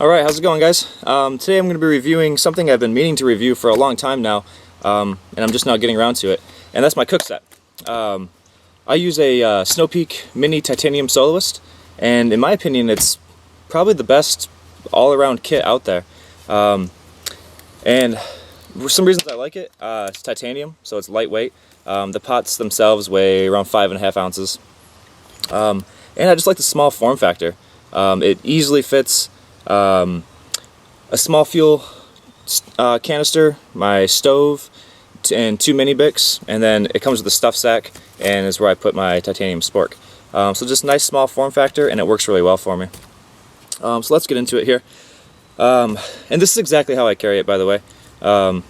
Alright, how's it going, guys? Today I'm going to be reviewing something I've been meaning to review for a long time now, and I'm just now getting around to it, and that's my cook set. I use a Snow Peak Mini Titanium Soloist, and in my opinion it's probably the best all-around kit out there. And for some reasons I like it. It's titanium, so it's lightweight. The pots themselves weigh around 5.5 ounces. And I just like the small form factor. It easily fits a small fuel canister, my stove, and 2 mini Bics, and then it comes with a stuff sack, and is where I put my titanium spork. So just nice small form factor, and it works really well for me. So let's get into it here. And this is exactly how I carry it, by the way. I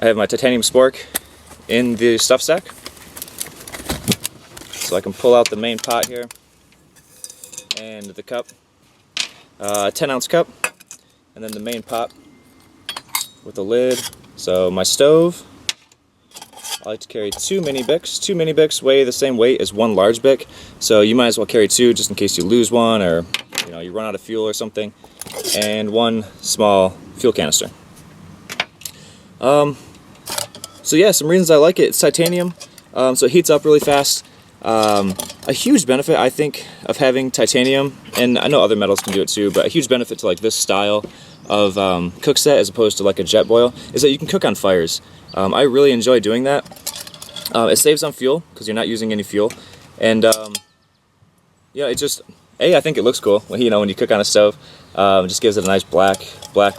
have my titanium spork in the stuff sack, so I can pull out the main pot here and the cup, 10-ounce cup, and then the main pot with the lid. So my stove, I like to carry 2 mini Bics. 2 mini Bics weigh the same weight as 1 large Bic, so you might as well carry 2 just in case you lose one, or you run out of fuel or something, and 1 small fuel canister. So yeah, some reasons I like it. It's titanium, so it heats up really fast. A huge benefit, I think, of having titanium, and I know other metals can do it too, but a huge benefit to like this style of cook set as opposed to like a jet boil is that you can cook on fires. I really enjoy doing that. It saves on fuel because you're not using any fuel, and yeah, it just I think it looks cool when you cook on a stove. It just gives it a nice black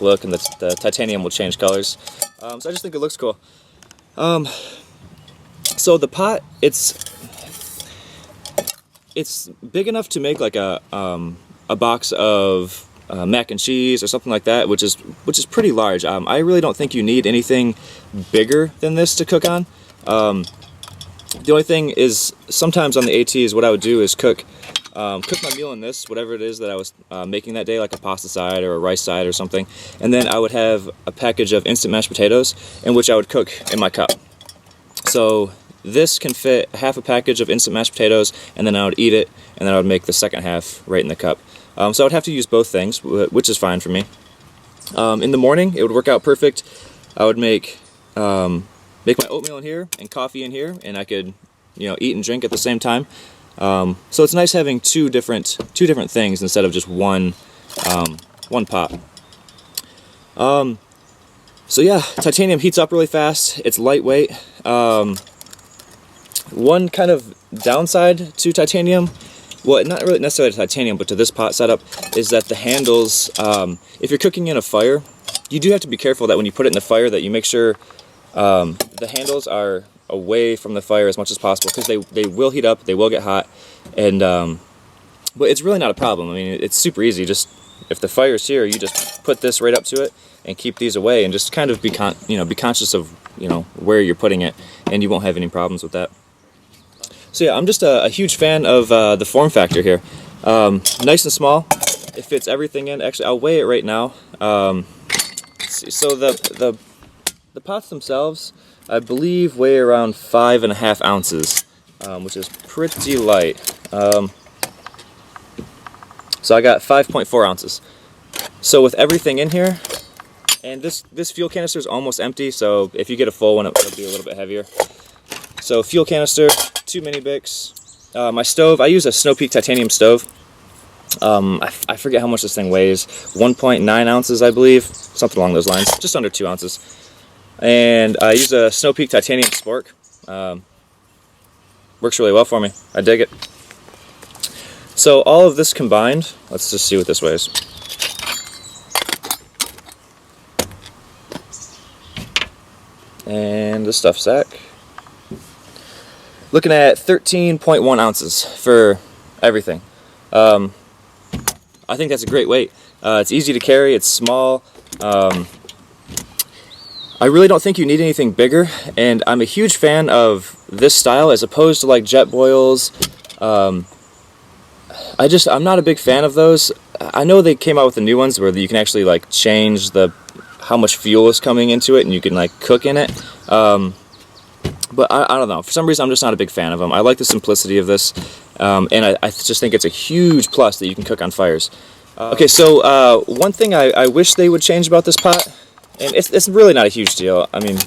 look, and the titanium will change colors. So I just think it looks cool. So the pot, it's big enough to make like a box of mac and cheese or something like that, which is pretty large. I really don't think you need anything bigger than this to cook on. The only thing is, sometimes on the ATs, what I would do is cook my meal in this, whatever it is that I was making that day, like a pasta side or a rice side or something, and then I would have a package of instant mashed potatoes, in which I would cook in my cup. So this can fit half a package of instant mashed potatoes, and then I would eat it, and then I would make the second half right in the cup. So I would have to use both things, which is fine for me. In the morning, it would work out perfect. I would make my oatmeal in here and coffee in here, and I could eat and drink at the same time. So it's nice having two different things instead of just one pot. So yeah, titanium heats up really fast. It's lightweight. One kind of downside to titanium, well, not really necessarily to titanium, but to this pot setup, is that the handles, if you're cooking in a fire, you do have to be careful that when you put it in the fire that you make sure the handles are away from the fire as much as possible, because they will heat up, they will get hot, and but it's really not a problem. I mean, it's super easy. Just if the fire's here, you just put this right up to it and keep these away, and just kind of be conscious of where you're putting it, and you won't have any problems with that. So yeah, I'm just a huge fan of the form factor here. Nice and small. It fits everything in. Actually, I'll weigh it right now. Let's see. So the pots themselves, I believe, weigh around 5.5 ounces, which is pretty light. So I got 5.4 ounces. So with everything in here, and this fuel canister is almost empty, so if you get a full one, it'll be a little bit heavier. So fuel canister, 2 mini Bics. My stove, I use a Snow Peak titanium stove. I forget how much this thing weighs, 1.9 ounces, I believe, something along those lines, just under 2 ounces. And I use a Snow Peak titanium spork. Works really well for me. I dig it. So all of this combined, let's just see what this weighs. And the stuff sack. Looking at 13.1 ounces for everything. I think that's a great weight. It's easy to carry, it's small. I really don't think you need anything bigger, and I'm a huge fan of this style as opposed to like jet boils. I'm not a big fan of those. I know they came out with the new ones where you can actually like change how much fuel is coming into it, and you can like cook in it. But I don't know. For some reason, I'm just not a big fan of them. I like the simplicity of this, and I just think it's a huge plus that you can cook on fires. Okay, so one thing I wish they would change about this pot, and it's really not a huge deal, I mean,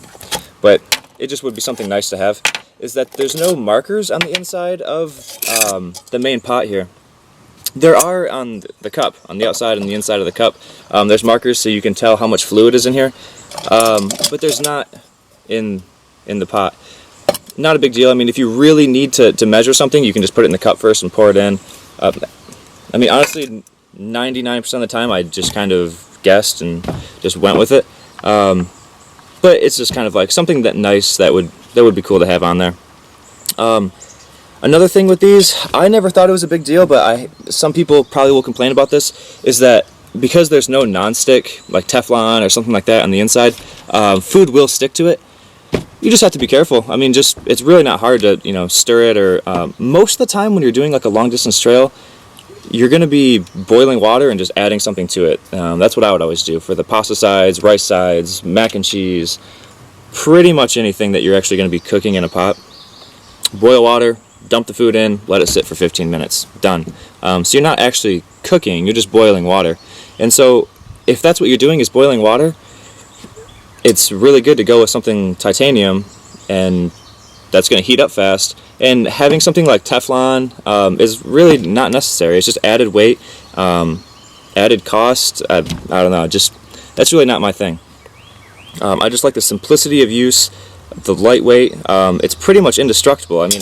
but it just would be something nice to have, is that there's no markers on the inside of the main pot here. There are on the cup, on the outside and the inside of the cup. There's markers so you can tell how much fluid is in here, but there's not in the pot. Not a big deal. I mean, if you really need to measure something, you can just put it in the cup first and pour it in. I mean, honestly, 99% of the time I just kind of guessed and just went with it. But it's just kind of like something nice that would be cool to have on there. Another thing with these, I never thought it was a big deal, but some people probably will complain about this, is that because there's no non-stick, like Teflon or something like that on the inside, food will stick to it. You just have to be careful. I mean, it's really not hard to, stir it, or most of the time when you're doing like a long distance trail, you're going to be boiling water and just adding something to it. That's what I would always do for the pasta sides, rice sides, mac and cheese, pretty much anything that you're actually going to be cooking in a pot. Boil water, dump the food in, let it sit for 15 minutes. Done. So you're not actually cooking, you're just boiling water. And so if that's what you're doing is boiling water, it's really good to go with something titanium, and that's going to heat up fast. And having something like Teflon is really not necessary. It's just added weight, added cost. I don't know. That's really not my thing. I just like the simplicity of use, the lightweight. It's pretty much indestructible. I mean,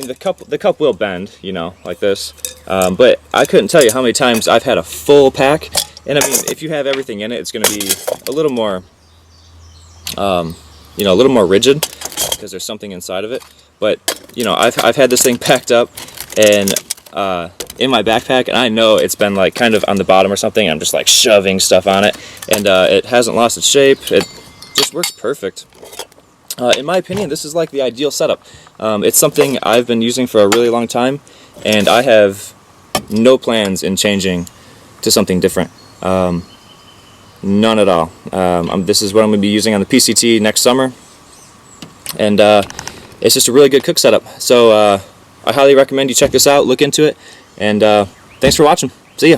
the cup will bend, like this. But I couldn't tell you how many times I've had a full pack. And I mean, if you have everything in it, it's going to be a little more, a little more rigid because there's something inside of it. But I've had this thing packed up and in my backpack, and I know it's been like kind of on the bottom or something. I'm just like shoving stuff on it, and it hasn't lost its shape. It just works perfect. In my opinion, this is like the ideal setup. It's something I've been using for a really long time, and I have no plans in changing to something different. None at all. This is what I'm going to be using on the PCT next summer, and it's just a really good cook setup. So I highly recommend you check this out, look into it, and thanks for watching. See ya.